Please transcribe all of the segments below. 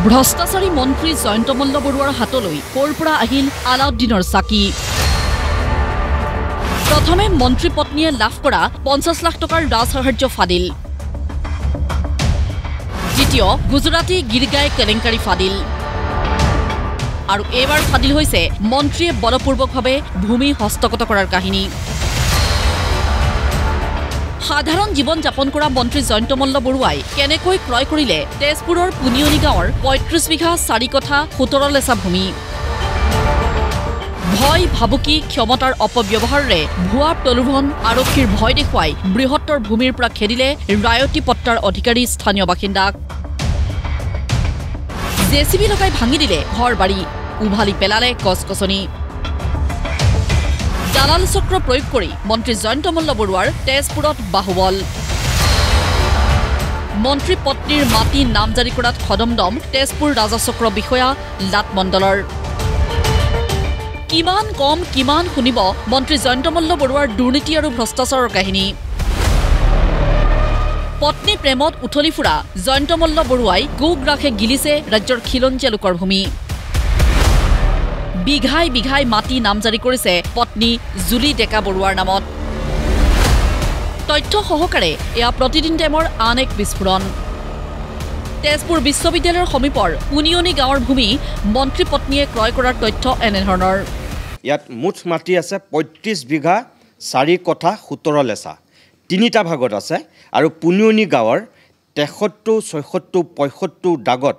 ভ্ৰষ্টাচাৰী মন্ত্ৰী জয়ন্ত মল্ল বৰুৱাৰ হাতলৈ ক'ৰ পৰা আহিল আলাউদ্দিনৰ চাকি। প্ৰথমে মন্ত্ৰী পত্নীয়ে লাভ কৰা 50 লাখ টকাৰ ৰাজসাহাৰ্য ফাদিল। দ্বিতীয় গুজৰাটী গিৰগাই কেলেংকাৰী ফাদিল। আৰু এইবাৰ ফাদিল হৈছে মন্ত্ৰীয়ে বলপূৰ্বকভাৱে ভূমি হস্তগত কৰাৰ কাহিনী। সাধাৰণ জীৱন যাপন কৰা মন্ত্ৰী জয়ন্ত মল্ল বৰুৱাই কেনেকৈ ক্ৰয় কৰিলে তেজপুৰৰ পুনিয়নি গাঁৱৰ 35 বিঘা 4 কঠা 17 লেচা ভূমি। ভয় ভাবুকি ক্ষমতাৰ অপব্যৱহাৰেৰে ভুৱা প্ৰলোভন আৰক্ষীৰ ভয় দেখুৱাই বৃহত্তৰ ভূমিৰ পৰা খেদিলে ৰায়তী পট্টাৰ অধিকাৰী স্থানীয় বাসিন্দাক। জেচিবি লগাই ভাঙি দিলে ঘৰ বাৰী, উভালি পেলালে গছ-গছনি। দালাল চক্ৰ প্ৰয়োগ কৰি মন্ত্ৰী জয়ন্ত মল্ল বৰুৱাৰ তেজপুৰত বাহুবল। মন্ত্ৰী পত্নীৰ মাটি নামজাৰি কৰাত সদমদম তেজপুৰ ৰাজচক্ৰ বিষয়া লাটমণ্ডলৰ। কিমান কম কিমান শুনিব মন্ত্ৰী জয়ন্ত মল্ল বৰুৱাৰ দুৰ্নীতি আৰু ভ্ৰষ্টাচাৰৰ কাহিনী। পত্নী প্ৰেমত উঠলি ফুৰা জয়ন্ত মল্ল বৰুৱাই গোগ্ৰাসে গিলিছে ৰাজ্যৰ খিলঞ্জীয়া লোকৰ ভূমি। বিঘাই বিঘাই মাটি নামজাৰি কৰিছে পত্নী জুলি ডেকা বৰুৱাৰ নামত। তথ্য সহকাৰে এয়া প্ৰতিদিন টাইমৰ আন এক বিস্ফোৰণ। তেজপুৰ বিশ্ববিদ্যালয়ৰ সমীপৰ পুনিয়নি গাঁৱৰ ভূমি মন্ত্ৰী পত্নীয়ে ক্ৰয় কৰাৰ তথ্য এনেধৰণৰ। ইয়াত মুঠ মাটি আছে 35 বিঘা 4 কঠা 17 লেচা, 3টা ভাগত আছে। আৰু পুনিয়নি গাঁৱৰ 73, 76, 75 দাগত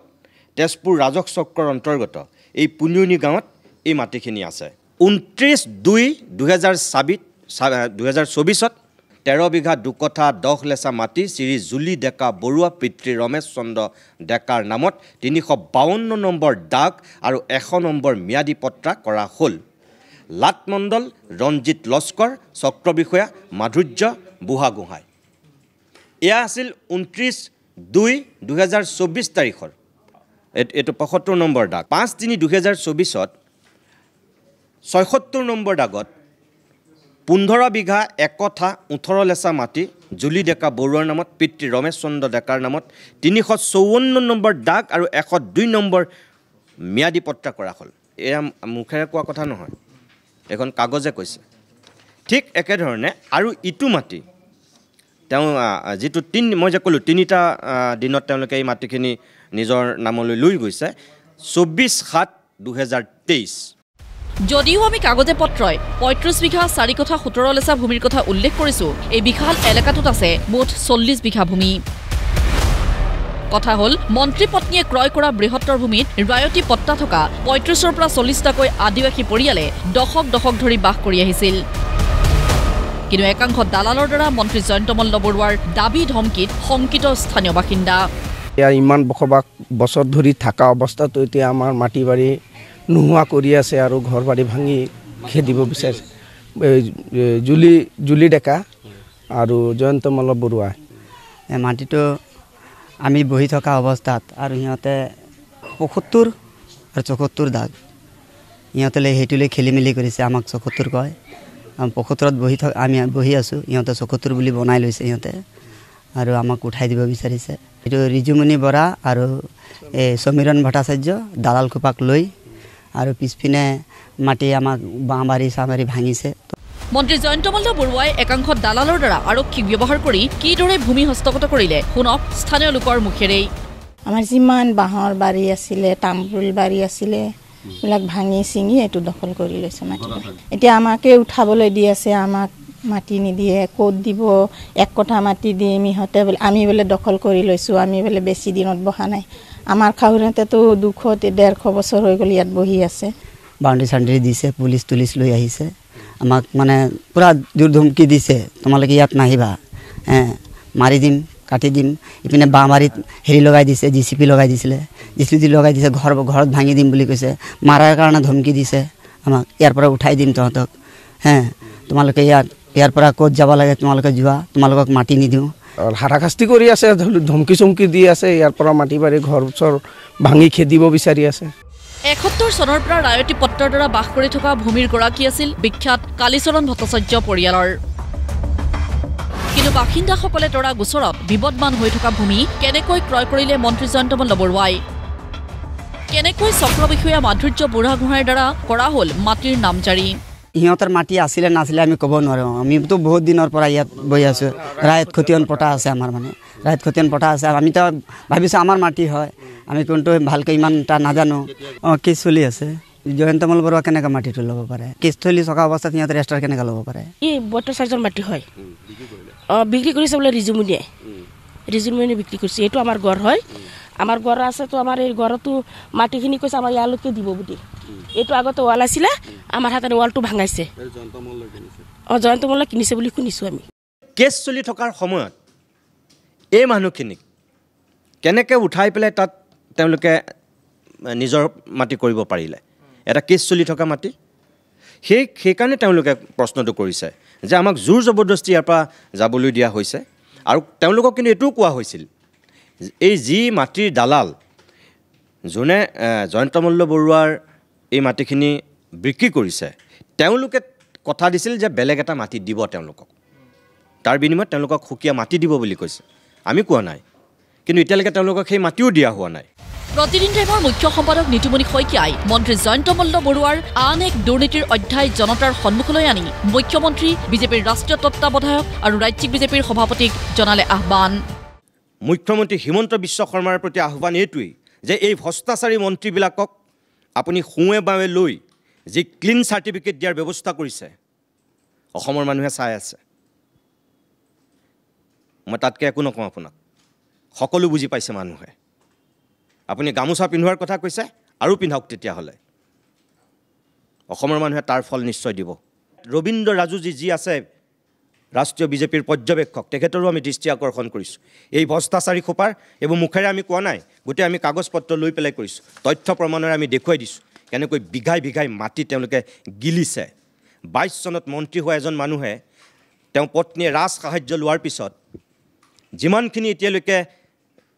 তেজপুৰ ৰাজহ চক্ৰৰ অন্তৰ্গত এই পুনিয়নি গাঁৱত এই মাটিখিনি আছে। 29/2/2024 13 বিঘা 2 কঠা 10 লেচা মাটি শ্ৰী জুলি ডেকা বৰুৱা পিতৃ ৰমেশ চন্দ্ৰ ডেকাৰ নামত 352 নম্বৰ দাগ আৰু 100 নম্বৰ ম্যাদী পট্টা কৰা হ'ল। লাটমণ্ডল ৰঞ্জিত লস্কৰ, চক্ৰ বিষয়া মাধুৰ্য বুঢ়াগোহাঁই। এয়া আছিল 29/2/2024 তাৰিখৰ। এইটো 75 নম্বৰ দাগ। 5/3/2024 76 নম্বৰ দাগত 15 বিঘা 1 কঠা 18 লেচা মাটি জুলি ডেকা বৰুৱাৰ নামত পিতৃ ৰমেশ চন্দ্ৰ ডেকাৰ নামত 354 নম্বৰ দাগ আৰু 102 নম্বৰ ম্যাদী পট্টা কৰা হ'ল। এয়া মুখেৰে কোৱা কথা নহয়, এখন কাগজে কৈছে। ঠিক একেধৰণে আৰু ইটো মাটি তেওঁ যিটো মই যে ক'লোঁ 3টা দিনত তেওঁলোকে এই মাটিখিনি নিজৰ নামলৈ লৈ গৈছে। 24/7/2023। যদিও আমি কাগজে পত্ৰই 35 বিঘা 4 কঠা 17 লেচা ভূমিৰ কথা উল্লেখ কৰিছোঁ, এই বিশাল এলেকাটোত আছে মুঠ 40 বিঘা ভূমি। কথা হ'ল মন্ত্ৰী পত্নীয়ে ক্ৰয় কৰা বৃহত্তৰ ভূমিত ৰায়তী পট্টা থকা 35ৰ পৰা 40টাকৈ আদিবাসী পৰিয়ালে দশক দশক ধৰি বাস কৰি আহিছিল। কিন্তু একাংশ দালালৰ দ্বাৰা মন্ত্ৰী জয়ন্ত মল্ল বৰুৱাৰ দাবী ধমকিত শংকিত স্থানীয় বাসিন্দা। ইয়াৰ ইমান বছৰ ধৰি থকা অৱস্থাতো এতিয়া আমাৰ মাটি বাৰী নোহোৱা কৰি আছে আৰু ঘৰ বাৰী ভাঙি খেদিব বিচাৰিছে জুলি ডেকা আৰু জয়ন্ত মল্ল বৰুৱা। মাটিটো আমি বহি থকা অৱস্থাত আৰু সিহঁতে 75 আৰু 74 দাগ সিহঁতে সেইটোলৈ খেলি মেলি কৰিছে। আমাক 74 কয়, 75ত আমি বহি আছোঁ, সিহঁতে 74 বুলি বনাই লৈছে সিহঁতে আৰু আমাক উঠাই দিব বিচাৰিছে। এইটো ৰিজুমণি বৰা আৰু সমীৰণ ভট্টাচাৰ্য দালাল খোপাক লৈ আৰু পিছপিনে মাটি আমাক বাঁহবাৰী চাহবাৰী ভাঙিছে। মন্ত্ৰী জয়ন্ত মল্ল বৰুৱাই একাংশ দালালৰ দ্বাৰা আৰক্ষীক ব্যৱহাৰ কৰি কিদৰে ভূমি হস্তগত কৰিলে শুনক স্থানীয় লোকৰ মুখেৰেই। আমাৰ যিমান বাঁহৰ বাৰী আছিলে, তামোল বাৰী আছিলে, এইবিলাক ভাঙি চিঙি এইটো দখল কৰি লৈছে মাটি। এতিয়া আমাকে উঠাবলৈ দি আছে, আমাক মাটি নিদিয়ে। ক'ত দিব? 1 কঠা মাটি দিম, ইহঁতে বোলে আমি বোলে দখল কৰি লৈছোঁ, আমি বোলে বেছি দিনত বহা নাই। আমাৰ খাউৰতেতো 200-150 বছৰ হৈ গ'ল ইয়াত বহি আছে। বাউণ্ডেৰী চাউণ্ডেৰী দিছে, পুলিচ তুলিচ লৈ আহিছে, আমাক মানে পূৰা জোৰ ধমকি দিছে, তোমালোকে ইয়াত নাহিবা, মাৰি দিম, কাটি দিম। ইপিনে বাঁহবাৰীত লগাই দিছে, JCB লগাই দিছিলে, JCB লগাই দিছে, ঘৰত ভাঙি দিম বুলি কৈছে। মাৰাৰ কাৰণে ধমকি দিছে আমাক, ইয়াৰ পৰা উঠাই দিম তহঁতক, তোমালোকে ইয়াৰ পৰা ক'ত যাব লাগে তোমালোকে যোৱা, তোমালোকক মাটি নিদিওঁ। হাৰাশাস্তি কৰি আছে, ধমকি চমকি দি আছে, ইয়াৰ পৰা মাটি বাৰী ঘৰ চৰ ভাঙি খেদিব বিচাৰি আছে। 71 চনৰ পৰা ৰায়তী পট্টাৰ দ্বাৰা বাস কৰি থকা ভূমিৰ গৰাকী আছিল বিখ্যাত কালীচৰণ ভট্টাচাৰ্য পৰিয়ালৰ। কিন্তু বাসিন্দাসকলে তৰা গোচৰত বিবদমান হৈ থকা ভূমি কেনেকৈ ক্ৰয় কৰিলে মন্ত্ৰী জয়ন্ত মল্ল বৰুৱাই। কেনেকৈ চক্ৰ বিষয়া মাধুৰ্য বুঢ়াগোহাঁইৰ দ্বাৰা কৰা হ'ল মাটিৰ নামজাৰি সিহঁতৰ মাটি আছিলে নাছিলে আমি ক'ব নোৱাৰোঁ আমিতো বহুত দিনৰ পৰা ইয়াত বহি আছোঁ ৰাইত খতিয়ান পটা আছে আমাৰ মানে ৰাইত খতিয়ান পটা আছে আমিতো ভাবিছোঁ আমাৰ মাটি হয় আমি কোনটো ভালকৈ ইমান এটা নাজানো কেছ চলি আছে জয়ন্তমল বৰুৱা কেনেকৈ মাটিটো ল'ব পাৰে কেছ চলি থকা অৱস্থাত সিহঁতে ৰেজিষ্টাৰ কেনেকৈ ল'ব পাৰে এই 72 মাটি হয় বিক্ৰী কৰিছে বোলে ৰিজুমনিয়ে বিক্ৰী কৰিছে এইটো আমাৰ ঘৰ হয় আমাৰ ঘৰ আছে তো আমাৰ এই ঘৰতো মাটিখিনি কৈছে আমাৰ ইয়ালৈকে দিব বুলি এইটো আগতে ৱাল আছিলে আমাৰ হাতে ৱালটো ভাঙাইছে জয়ন্তমল কিনিছে বুলি শুনিছোঁ আমি কেছ চলি থকাৰ সময়ত এই মানুহখিনিক কেনেকৈ উঠাই পেলাই তাত তেওঁলোকে নিজৰ মাটি কৰিব পাৰিলে এটা কেছ চলি থকা মাটি সেইকাৰণে তেওঁলোকে প্ৰশ্নটো কৰিছে যে আমাক জোৰ জবৰদস্তি ইয়াৰ পৰা যাবলৈ দিয়া হৈছে আৰু তেওঁলোকক কিন্তু এইটোও কোৱা হৈছিল এই যি মাটিৰ দালাল যোনে জয়ন্তমল্ল বৰুৱাৰ এই মাটিখিনি বিক্ৰী কৰিছে তেওঁলোকে কথা দিছিল যে বেলেগ এটা মাটি দিব তেওঁলোকক তাৰ বিনিময়ত তেওঁলোকক সুকীয়া মাটি দিব বুলি কৈছে আমি কোৱা নাই কিন্তু এতিয়ালৈকে তেওঁলোকক সেই মাটিও দিয়া হোৱা নাই প্ৰতিদিন টাইমৰ মুখ্য সম্পাদক নীতুমণি শইকীয়াই মন্ত্ৰী জয়ন্তমল্ল বৰুৱাৰ আন এক দুৰ্নীতিৰ অধ্যায় জনতাৰ সন্মুখলৈ আনি মুখ্যমন্ত্ৰী বিজেপিৰ ৰাষ্ট্ৰীয় তত্ত্বাৱধায়ক আৰু ৰাজ্যিক বিজেপিৰ সভাপতিক জনালে আহ্বান মুখ্যমন্ত্ৰী হিমন্ত বিশ্ব শৰ্মাৰ প্ৰতি আহ্বান এইটোৱেই যে এই ভ্ৰষ্টাচাৰী মন্ত্ৰীবিলাকক আপুনি সোঁৱে বাৱে লৈ যি ক্লিন চাৰ্টিফিকেট দিয়াৰ ব্যৱস্থা কৰিছে অসমৰ মানুহে চাই আছে মই তাতকৈ একো নকওঁ আপোনাক সকলো বুজি পাইছে মানুহে আপুনি গামোচা পিন্ধোৱাৰ কথা কৈছে আৰু পিন্ধক তেতিয়াহ'লে অসমৰ মানুহে তাৰ ফল নিশ্চয় দিব ৰবীন্দ্ৰ ৰাজুজি যি আছে ৰাষ্ট্ৰীয় বিজেপিৰ পৰ্যবেক্ষক তেখেতৰো আমি দৃষ্টি আকৰ্ষণ কৰিছোঁ এই ভ্ৰষ্টাচাৰী খোপাৰ এইবোৰ মুখেৰে আমি কোৱা নাই গোটেই আমি কাগজ পত্ৰ লৈ পেলাই কৰিছোঁ তথ্য প্ৰমাণেৰে আমি দেখুৱাই দিছোঁ কেনেকৈ বিঘাই বিঘাই মাটি তেওঁলোকে গিলিছে 22 চনত মন্ত্ৰী হোৱা এজন মানুহে তেওঁ পত্নীয়ে ৰাজ সাহায্য লোৱাৰ পিছত যিমানখিনি এতিয়ালৈকে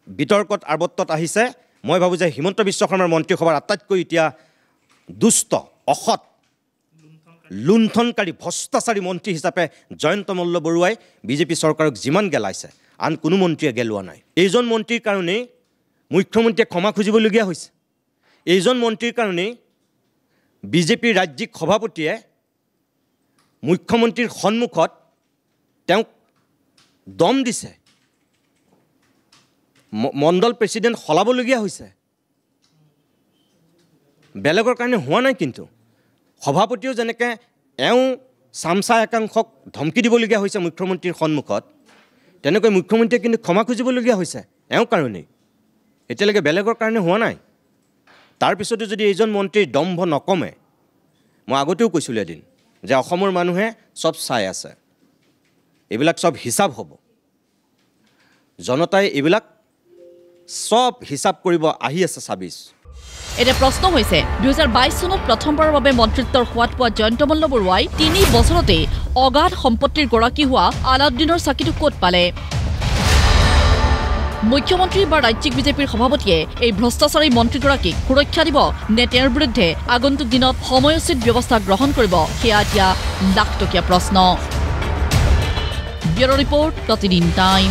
বিতৰ্কত আৱৰ্তত আহিছে মই ভাবোঁ যে হিমন্ত বিশ্ব শৰ্মাৰ মন্ত্ৰীসভাৰ আটাইতকৈ এতিয়া দুষ্ট অসৎ লুণ্ঠনকাৰী ভ্ৰষ্টাচাৰী মন্ত্ৰী হিচাপে জয়ন্তমল্ল বৰুৱাই বিজেপি চৰকাৰক যিমান গেলাইছে আন কোনো মন্ত্ৰীয়ে গেলোৱা নাই এইজন মন্ত্ৰীৰ কাৰণেই মুখ্যমন্ত্ৰীয়ে ক্ষমা খুজিবলগীয়া হৈছে এইজন মন্ত্ৰীৰ কাৰণেই বিজেপিৰ ৰাজ্যিক সভাপতিয়ে মুখ্যমন্ত্ৰীৰ সন্মুখত তেওঁক দম দিছে মণ্ডল প্ৰেচিডেণ্ট সলাবলগীয়া হৈছে বেলেগৰ কাৰণে হোৱা নাই কিন্তু সভাপতিও যেনেকৈ চামচা একাংশক ধমকি দিবলগীয়া হৈছে মুখ্যমন্ত্ৰীৰ সন্মুখত তেনেকৈ মুখ্যমন্ত্ৰীয়ে কিন্তু ক্ষমা খুজিবলগীয়া হৈছে কাৰণেই এতিয়ালৈকে বেলেগৰ কাৰণে হোৱা নাই তাৰপিছতো যদি এইজন মন্ত্ৰীৰ দম্ভ নকমে মই আগতেও কৈছিলোঁ এদিন যে অসমৰ মানুহে চব চাই আছে এইবিলাক চব হিচাপ হ'ব জনতাই এইবিলাক সব হিসাব কৰিব আহি আছে 26 এটা প্ৰশ্ন হৈছে 2022 চনত প্ৰথমবাৰৰ বাবে মন্ত্ৰিত্বৰ সোৱাদ পোৱা জয়ন্তমল্ল বৰুৱাই 3 বছৰতে অগাধ সম্পত্তিৰ গৰাকী হোৱা আলাউদ্দিনৰ চাকিটো ক'ত পালে মুখ্যমন্ত্ৰী বা ৰাজ্যিক বিজেপিৰ সভাপতিয়ে এই ভ্ৰষ্টাচাৰী মন্ত্ৰীগৰাকীক সুৰক্ষা দিব নে তেওঁৰ বিৰুদ্ধে আগন্তুক দিনত সময়োচিত ব্যৱস্থা গ্ৰহণ কৰিব সেয়া এতিয়া লাখটকীয়া প্ৰশ্ন ব্যুৰ' ৰিপৰ্ট প্ৰতিদিন টাইম